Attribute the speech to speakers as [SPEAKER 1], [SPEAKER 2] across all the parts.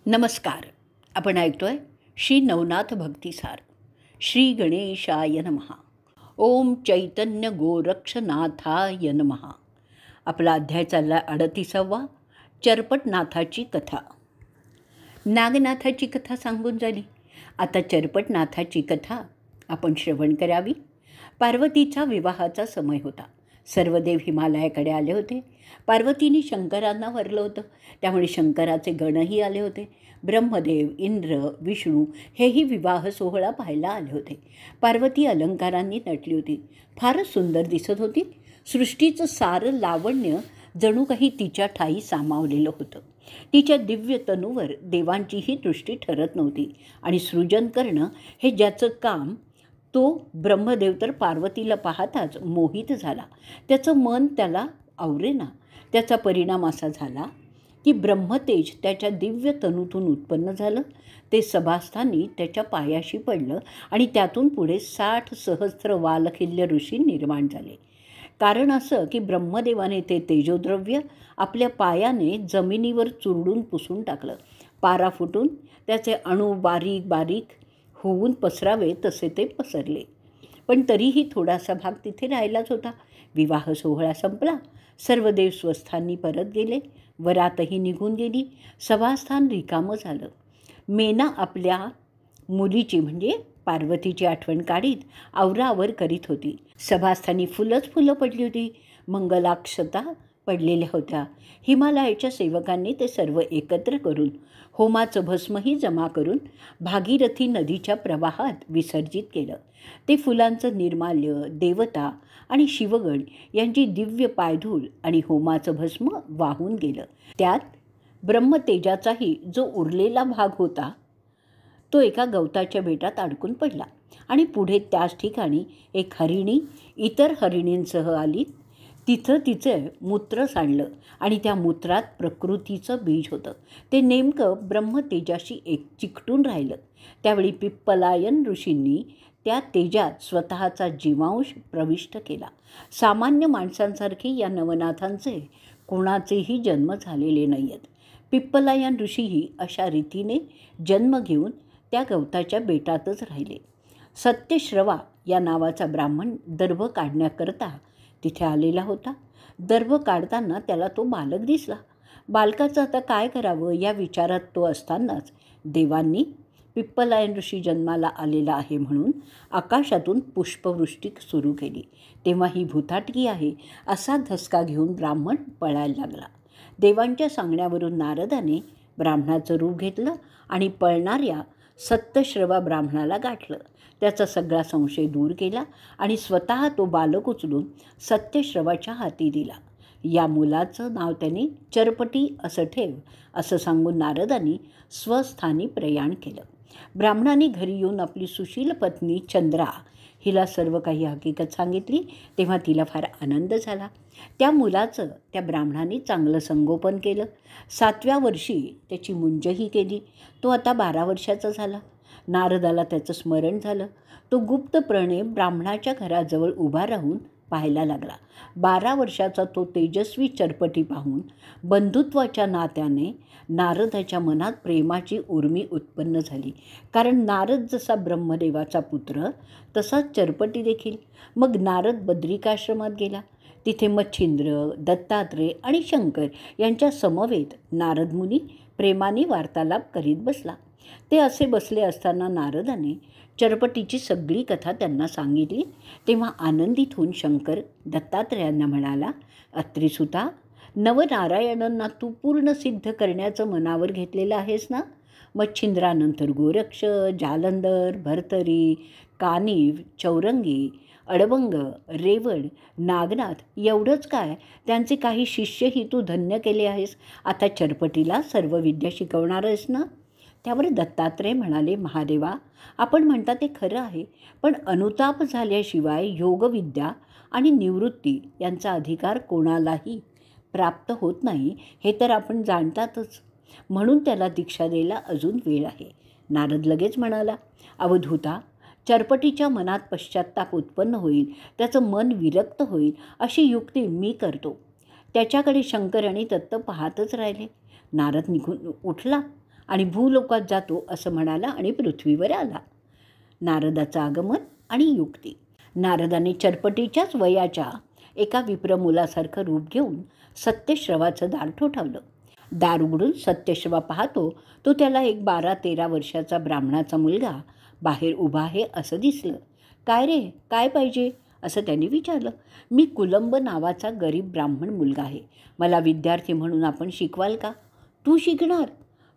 [SPEAKER 1] नमस्कार. आपण ऐकतोय श्री नवनाथ भक्तिसार. श्री गणेशाय नमः. ओम चैतन्य गोरक्षनाथाय नमः. आपला अध्याय चालला 38वा. चरपटनाथाची कथा. नागनाथाची कथा सांगून झाली. आता चरपटनाथाची कथा आपण श्रवण करावी. पार्वतीचा विवाहाचा समय होता. सर्व देव हिमालयाकडे आले होते. पार्वतीने शंकरांना वरलं होतं, त्यामुळे शंकराचे गणही आले होते. ब्रह्मदेव, इंद्र, विष्णू हेही विवाह सोहळा पाहायला आले होते. पार्वती अलंकारांनी नटली होती. फारच सुंदर दिसत होती. सृष्टीचं सारं लावण्य जणू काही तिच्या ठायी सामावलेलं होतं. तिच्या दिव्य तनूवर देवांचीही दृष्टी ठरत नव्हती. आणि सृजन करणं हे ज्याचं काम, तो ब्रह्मदेव तर पार्वतीला पाहताच मोहित झाला. त्याचं मन त्याला आवरेना. त्याचा परिणाम असा झाला की ब्रह्मतेज त्याच्या दिव्य तनूतून उत्पन्न झालं. ते सभास्थानी त्याच्या पायाशी पडलं आणि त्यातून पुढे 60 सहस्त्र वालखिल्य ऋषी निर्माण झाले. कारण असं की ब्रह्मदेवाने ते तेजोद्रव्य आपल्या पायाने जमिनीवर चुरडून पुसून टाकलं. पारा फुटून त्याचे अणू बारीक बारीक होऊन पसरावे तसे ते पसरले. पण तरीही थोडासा भाग तिथे राहिलाच होता. विवाह सोहळा संपला. सर्व देव स्वस्थानी परत गेले. वरातही निघून गेली. सभास्थान रिकामं झालं. मेना आपल्या मुलीची म्हणजे पार्वतीची आठवण काढीत आवराआवर करीत होती. सभास्थानी फुलंच फुलं पडली होती. मंगलाक्षता पडलेल्या होत्या. हिमालयाच्या सेवकांनी ते सर्व एकत्र करून होमाचं भस्मही जमा करून भागीरथी नदीच्या प्रवाहात विसर्जित केलं. ते फुलांचं निर्माल्य देवता आणि शिवगण यांची दिव्य पायधूळ आणि होमाचं भस्म वाहून गेलं. त्यात ब्रह्मतेजाचाही जो उरलेला भाग होता तो एका गवताच्या बेटात अडकून पडला. आणि पुढे त्याच ठिकाणी एक हरिणी इतर हरिणींसह आली. तिथं तिचं मूत्र सांडलं आणि त्या मूत्रात प्रकृतीचं बीज होतं. ते नेमकं ब्रह्मतेजाशी एक चिकटून राहिलं. त्यावेळी पिप्पलायन ऋषींनी त्या तेजात स्वतःचा जीवांश प्रविष्ट केला. सामान्य माणसांसारखे या नवनाथांचे कोणाचेही जन्म झालेले नाही आहेत. पिप्पलायन ऋषीही अशा रीतीने जन्म घेऊन त्या गवताच्या बेटातच राहिले. सत्यश्रवा या नावाचा ब्राह्मण दर्भ काढण्याकरता तिथे आलेला होता. दर्भ काढताना त्याला तो बालक दिसला. बालकाचं आता काय करावं या विचारात तो असतानाच देवांनी पिप्पलायन ऋषी जन्माला आलेला आहे म्हणून आकाशातून पुष्पवृष्टी सुरू केली. तेव्हा ही भूताटकी आहे असा धसका घेऊन ब्राह्मण पळायला लागला. देवांच्या सांगण्यावरून नारदाने ब्राह्मणाचं रूप घेतलं आणि पळणाऱ्या सत्यश्रवा ब्राह्मणाला गाठलं. त्याचा सगळा संशय दूर केला आणि स्वतः तो बालक उचलून सत्यश्रवाच्या हाती दिला. या मुलाचं नाव त्याने चरपटी असं ठेव असं सांगून नारदांनी स्वस्थानी प्रयाण केलं. ब्राह्मणाने घरी येऊन आपली सुशील पत्नी चंद्रा हिला सर्व काही हकीकत सांगितली. तेव्हा तिला फार आनंद झाला. त्या मुलाचं त्या ब्राह्मणाने चांगलं संगोपन केलं. 7व्या वर्षी त्याची मुंजही केली. तो आता 12 वर्षाचा झाला. नारदाला त्याचं स्मरण झालं. तो गुप्तपणे ब्राह्मणाच्या घराजवळ उभा राहून पाहायला लागला. 12 वर्षाचा तो तेजस्वी चरपटी पाहून बंधुत्वाच्या नात्याने नारदाच्या मनात प्रेमाची उर्मी उत्पन्न झाली. कारण नारद जसा ब्रह्मदेवाचा पुत्र तसाच चरपटी देखील. मग नारद बद्रिकाश्रमात गेला. तिथे मच्छिंद्र, दत्तात्रेय आणि शंकर यांच्या समवेत नारद मुनी प्रेमाने वार्तालाप करीत बसला. ते असे बसले असताना नारदाने चरपटीची सगळी कथा त्यांना सांगितली. तेव्हा आनंदित होऊन शंकर दत्तात्रेयांना म्हणाला, अत्रिसुता, नवनारायणांना तू पूर्ण सिद्ध करण्याचं मनावर घेतलेलं आहेस ना? मच्छिंद्रानंतर गोरक्ष, जालंधर, भर्तरी, कानिव, चौरंगी, अडबंग, रेवण, नागनाथ एवढंच काय, त्यांचे काही शिष्यही तू धन्य केले आहेस. आता चरपटीला सर्व विद्या शिकवणार आहेस ना? त्यावर दत्तात्रेय म्हणाले, महादेवा, आपण म्हणता ते खरं आहे, पण अनुताप झाल्याशिवाय योगविद्या आणि निवृत्ती यांचा अधिकार कोणालाही प्राप्त होत नाही हे तर आपण जाणतातच. म्हणून त्याला दीक्षा द्यायला अजून वेळ आहे. नारद लगेच म्हणाला, अवधूता, चरपटीच्या मनात पश्चात्ताप उत्पन्न होईल, त्याचं मन विरक्त होईल अशी युक्ती मी करतो. त्याच्याकडे शंकर आणि दत्त पाहतच राहिले. नारद निघून उठला आणि भूलोकात जातो असं म्हणाला आणि पृथ्वीवर आला. नारदाचं आगमन आणि युक्ती. नारदाने चरपटीच्याच वयाच्या एका विप्र मुलासारखं रूप घेऊन सत्यश्रवाचं दार ठोठावलं. दार उघडून सत्यश्रवा पाहतो तो त्याला एक 12-13 वर्षाचा ब्राह्मणाचा मुलगा बाहेर उभा आहे असं दिसलं. काय रे, काय पाहिजे असं त्यांनी विचारलं. मी कुलंब नावाचा गरीब ब्राह्मण मुलगा आहे. मला विद्यार्थी म्हणून आपण शिकवाल का? तू शिकणार?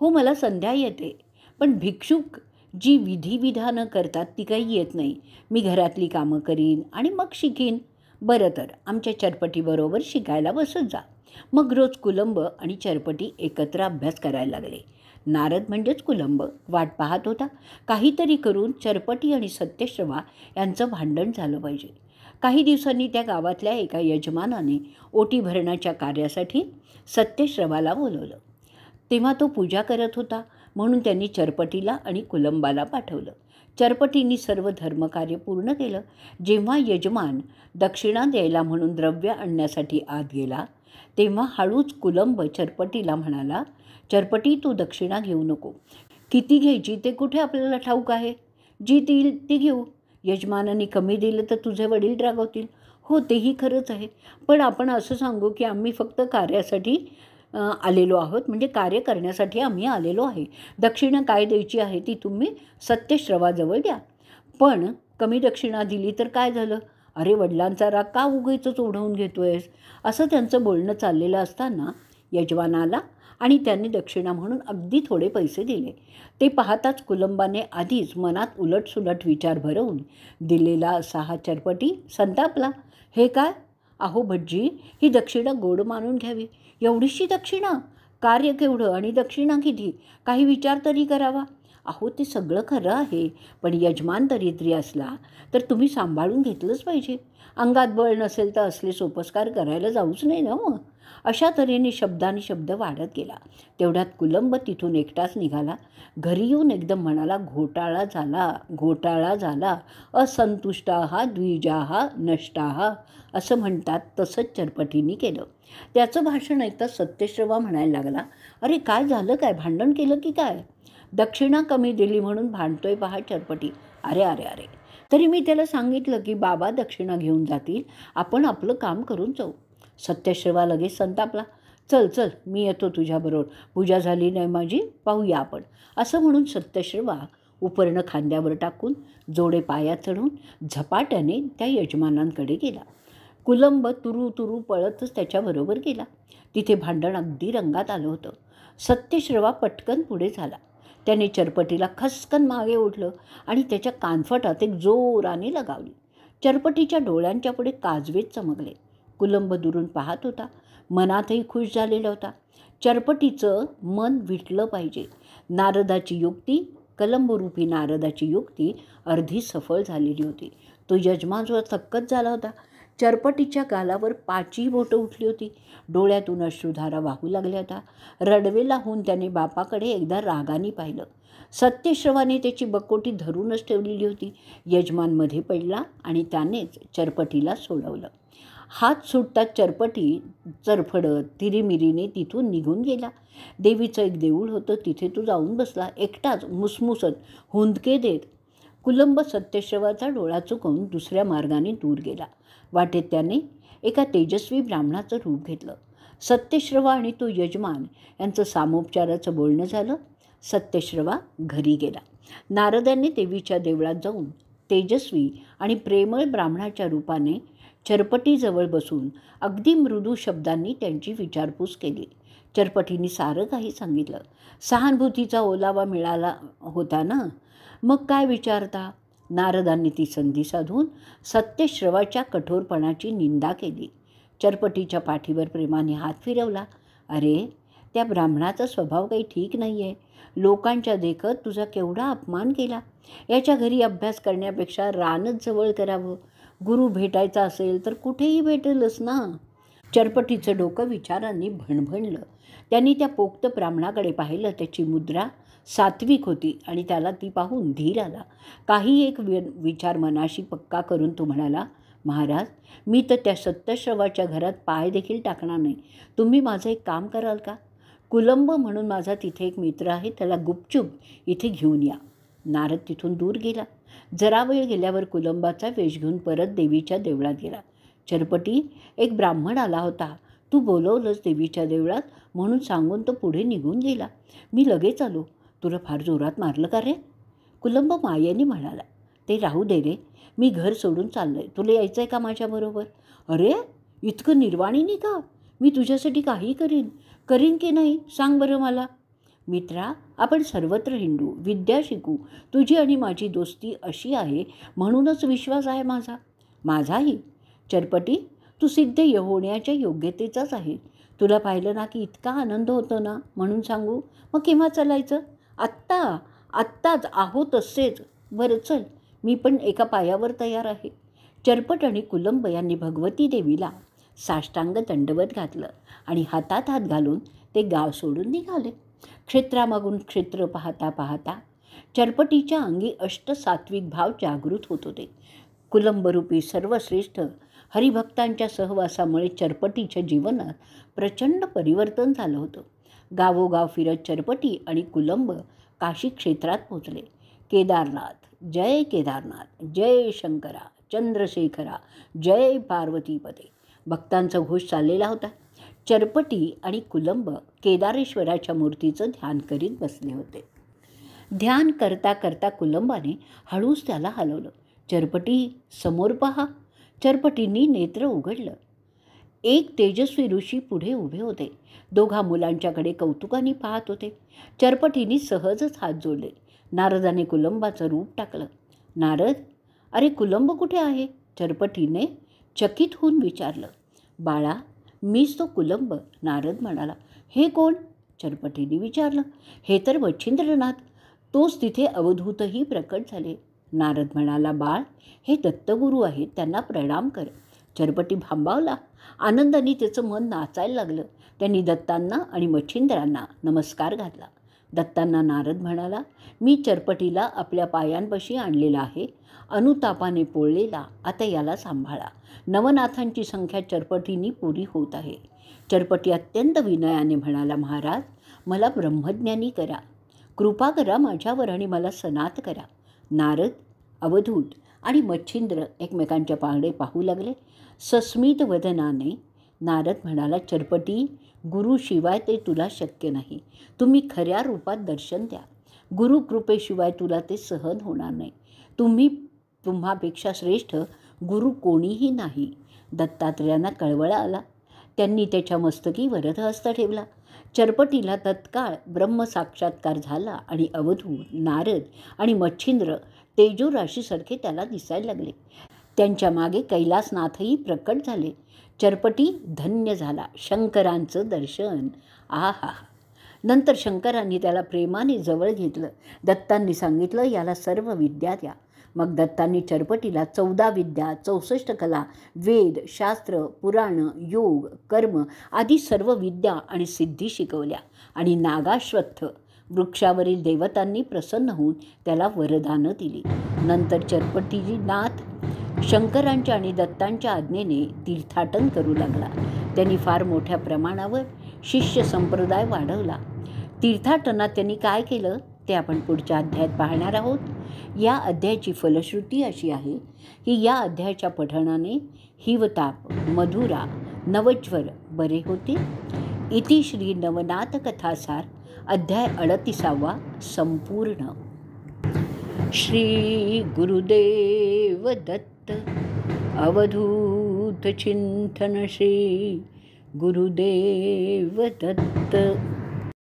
[SPEAKER 1] हो, मला संध्या येते, पण भिक्षुक जी विधिविधानं करतात ती काही येत नाही. मी घरातली कामं करीन आणि मग शिकीन. बरं, तर आमच्या चरपटीबरोबर शिकायला बसत जा. मग रोज कुलंब आणि चरपटी एकत्र अभ्यास करायला लागले. नारद म्हणजेच कुलंब वाट पाहत होता. काहीतरी करून चरपटी आणि सत्यश्रवा यांचं भांडण झालं पाहिजे. काही दिवसांनी त्या गावातल्या एका यजमानाने ओटी भरण्याच्या कार्यासाठी सत्यश्रवाला बोलवलं. तेव्हा तो पूजा करत होता, म्हणून त्यांनी चरपटीला आणि कुलंबाला पाठवलं. चरपटींनी सर्व धर्मकार्य पूर्ण केलं. जेव्हा यजमान दक्षिणा द्यायला म्हणून द्रव्य आणण्यासाठी आत गेला, तेव्हा हळूच कुलंब चरपटीला म्हणाला, चरपटी, तू दक्षिणा घेऊ नको. किती घ्यायची ते कुठे आपल्याला ठाऊक आहे. जी देईल ती घेऊ. यजमानांनी कमी दिलं तर तुझे वडील रागवतील. हो, तेही खरंच आहे, पण आपण असं सांगू की आम्ही फक्त कार्यासाठी आलेलो आहोत, म्हणजे कार्य करण्यासाठी आम्ही आलेलो आहे. दक्षिणा काय द्यायची आहे ती तुम्ही सत्यश्रवाजवळ द्या. पण कमी दक्षिणा दिली तर काय झालं? अरे, वडिलांचा राग का उगीचच ओढवून घेतोयस? असं त्यांचं बोलणं चाललेलं असताना यजमान आला आणि त्यांनी दक्षिणा म्हणून अगदी थोडे पैसे दिले. ते पाहताच कुलंबाने आधीच मनात उलटसुलट विचार भरवून दिलेला असा हा चरपटी संतापला. हे काय? अहो भटजी, ही दक्षिणा गोड मानून घ्यावी. एवढीशी दक्षिणा? कार्य केवढं आणि दक्षिणा किती? काही विचार तरी करावा. अहो, ते सगळं खरं आहे, पण यजमान दरिद्री असला तर तुम्ही सांभाळून घेतलंच पाहिजे. अंगात बळ नसेल तर असले सोपस्कार करायला जाऊच नाही ना मग. अशा तऱ्हेने शब्दानी शब्द वाढत गेला. तेवढ्यात कुलंब तिथून एकटाच निघाला. घरी येऊन एकदम म्हणाला, घोटाळा झाला, घोटाळा झाला. असंतुष्टाः द्विजाः नष्टाः असं म्हणतात तसंच चरपटींनी केलं. त्याचं भाषण ऐकता सत्यश्रवा म्हणायला लागला, अरे काय झालं, काय भांडण केलं की काय? दक्षिणा कमी दिली म्हणून भांडतोय पहा चरपटी. अरे अरे अरे, तरी मी त्याला सांगितलं की बाबा दक्षिणा घेऊन जातील, आपण आपलं काम करून जाऊ. सत्यश्रवा लगेच संतापला. चल चल, मी येतो तुझ्याबरोबर. पूजा झाली नाही माझी, पाहूया आपण. असं म्हणून सत्यश्रवा उपरणं खांद्यावर टाकून जोडे पायात चढून झपाट्याने त्या यजमानांकडे गेला. कुलंब तुरू तुरू पळतच त्याच्याबरोबर गेला. तिथे भांडण अगदी रंगात आलं होतं. सत्यश्रवा पटकन पुढे झाला. त्याने चरपटीला खसकन मागे ओढलं आणि त्याच्या कानफटात एक जोराने लगावली. चरपटीच्या डोळ्यांच्या पुढे काजवेच चमकले. कुलंब दुरून पाहत होता, मनातही खुश झालेला होता. चरपटीचं मन विटलं पाहिजे. नारदाची युक्ती, कलंबरूपी नारदाची युक्ती अर्धी सफळ झालेली होती. तो यजमान जो थक्कच झाला होता. चरपटीच्या गालावर 5ही बोटं उठली होती. डोळ्यातून अश्रुधारा वाहू लागल्या होत्या. रडवेला होऊन त्याने बापाकडे एकदा रागाने पाहिलं. सत्यश्रवाने त्याची बकोटी धरूनच ठेवलेली होती. यजमान मध्ये पडला आणि त्यानेच चरपटीला सोडवलं. हात सुटताच चरपटी चरफडत तिरीमिरीने तिथून निघून गेला. देवीचं एक देऊळ होतं, तिथे तो जाऊन बसला एकटाच, मुसमुसत हुंदके देत. कुलंब सत्यश्रवाचा डोळा चुकवून दुसऱ्या मार्गाने दूर गेला. वाटेत त्याने एका तेजस्वी ब्राह्मणाचं रूप घेतलं. सत्यश्रवा आणि तो यजमान यांचं सामोपचाराचं बोलणं झालं. सत्यश्रवा घरी गेला. नारदाने देवीच्या देवळात जाऊन तेजस्वी आणि प्रेमळ ब्राह्मणाच्या रूपाने चरपटीजवळ बसून अगदी मृदू शब्दांनी त्यांची विचारपूस केली. चरपटींनी सारं काही सांगितलं. सहानुभूतीचा ओलावा मिळाला होता ना, मग काय विचारता. नारदांनी ती संधी साधून सत्यश्रवाच्या कठोरपणाची निंदा केली. चरपटीच्या पाठीवर प्रेमाने हात फिरवला. अरे, त्या ब्राह्मणाचा स्वभाव काही ठीक नाही आहे. लोकांच्या देखत तुझा केवढा अपमान केला. याच्या घरी अभ्यास करण्यापेक्षा रानच जवळ करावं. गुरु भेटायचा असेल तर कुठेही भेटेलच ना. चरपटीचं डोकं विचारांनी भणभणलं. त्यांनी त्या पोक्त ब्राह्मणाकडे पाहिलं. त्याची मुद्रा सात्विक होती आणि त्याला ती पाहून धीर आला. काही एक विचार मनाशी पक्का करून तो म्हणाला, महाराज, मी तर त्या सत्यश्रवाच्या घरात पाय देखील टाकणार नाही. तुम्ही माझं एक काम कराल का? कुलंब म्हणून माझा तिथे एक मित्र आहे, त्याला गुपचूप इथे घेऊन या. नारद तिथून दूर गेला. जरा वेळ गेल्यावर कुलंबाचा वेश घेऊन परत देवीच्या देवळात गेला. चरपटी, एक ब्राह्मण आला होता, तू बोलवलंस देवीच्या देवळात म्हणून सांगून तो पुढे निघून गेला. मी लगेच आलो. तुला फार जोरात मारलं का रे? कुलंब मायेने म्हणाला. ते राहू दे रे, मी घर सोडून चाललोय. तुला यायचं आहे का माझ्याबरोबर? अरे, इतकं निर्वाणीने का? मी तुझ्यासाठी काही करीन की नाही सांग बरं मला. मित्रा, आपण सर्वत्र हिंडू, विद्या शिकू. तुझी आणि माझी दोस्ती अशी आहे म्हणूनच विश्वास आहे माझा. माझाही. चरपटी, तू सिद्ध होण्याच्या योग्यतेचाच आहे. तुला पाहिलं ना की इतका आनंद होतो ना म्हणून सांगू. मग केव्हा चालायचं? आत्ताच आहो तसेच. बरं चल, मी पण एका पायावर तयार आहे. चरपट आणि कुलंब यांनी भगवती देवीला साष्टांग दंडवत घातलं आणि हातात हात घालून ते गाव सोडून निघाले. क्षेत्रामागून क्षेत्र पाहता पाहता चरपटीच्या अंगी सात्विक भाव जागृत होत होते. कुलंबरूपी सर्वश्रेष्ठ हरिभक्तांच्या सहवासामुळे चरपटीच्या जीवनात प्रचंड परिवर्तन झालं होतं. गावोगाव फिरत चरपटी आणि कुलंब काशी क्षेत्रात पोचले. केदारनाथ, जय शंकरा, चंद्रशेखरा, जय पार्वतीपते भक्तांचा घोष चाललेला होता. चरपटी आणि कुलंब केदारेश्वराच्या मूर्तीचं ध्यान करीत बसले होते. ध्यान करता करता कुलंबाने हळूच त्याला हलवलं. चरपटी, समोर पहा. चरपटींनी नेत्र उघडलं. एक तेजस्वी ऋषी पुढे उभे होते. दोघा मुलांच्याकडे कौतुकाने पाहत होते. चरपटींनी सहजच हात जोडले. नारदाने कुलंबाचं रूप टाकलं. नारद, अरे कुलंब कुठे आहे? चरपटीने चकित होऊन विचारलं. बाळा, मीच तो कुलंब, नारद म्हणाला. हे कोण? चरपटीने विचारलं. हे तर मच्छिंद्रनाथ. तोच तिथे अवधूतही प्रकट झाले. नारद म्हणाला. बाळ, हे दत्तगुरू आहेत, त्यांना प्रणाम कर. चरपटी भांबावला. आनंदाने त्याचं मन नाचायला लागलं. त्यांनी दत्तांना आणि मच्छिंद्रांना नमस्कार घातला. दत्तांना नारद म्हणाला. मी चरपटीला आपल्या पायांपाशी आणलेला आहे, अनुतापाने पोळलेला. आता याला सांभाळा. नवनाथांची संख्या चरपटींनी पुरी होत आहे. चरपटी अत्यंत विनयाने म्हणाला. महाराज, मला ब्रह्मज्ञानी करा. कृपा करा माझ्यावर आणि मला सनात करा. नारद, अवधूत आणि मच्छिंद्र एकमेकांच्या पांगडे पाहू लागले. सस्मित वदनाने नारद म्हणाला. चरपटी, गुरुशिवाय ते तुला शक्य नाही. तुम्ही खऱ्या रूपात दर्शन द्या. गुरुकृपेशिवाय तुला ते सहन होणार नाही. तुम्हापेक्षा श्रेष्ठ गुरु कोणीही नाही. दत्तात्रेयांना कळवळा आला. त्यांनी त्याच्या मस्तकी वरदहस्त ठेवला. चरपटीला तत्काळ ब्रह्मसाक्षात्कार झाला आणि अवधूत, नारद आणि मच्छिंद्र तेजोराशीसारखे त्याला दिसायला लागले. त्यांच्या मागे कैलासनाथही प्रकट झाले. चरपटी धन्य झाला. शंकरांचं दर्शन. आहा! नंतर शंकरांनी त्याला प्रेमाने जवळ घेतलं. दत्तांनी सांगितलं, याला सर्व विद्या द्या. मग दत्तांनी चरपटीला 14 विद्या, 64 कला, वेद, शास्त्र, पुराण, योग, कर्म आदी सर्व विद्या आणि सिद्धी शिकवल्या आणि नागाश्वत्थ वृक्षावरील देवतांनी प्रसन्न होऊन त्याला वरदानं दिली. नंतर चरपटीजी नाथ शंकरांच्या आणि दत्तांच्या आज्ञेने तीर्थाटन करू लागला. त्यांनी फार मोठ्या प्रमाणावर शिष्य संप्रदाय वाढवला. तीर्थाटनात त्यांनी काय केलं ते आपण पुढच्या अध्यायात पाहणार आहोत. या अध्यायाची फलश्रुती अशी आहे की या अध्यायाच्या पठणाने हिवताप, मधुरा, नवज्वर बरे होते. इति श्री नवनाथ कथासार अध्याय 38 संपूर्ण. श्री गुरुदेव दत्त. अवधूत चिंतन श्री गुरुदेव दत्त.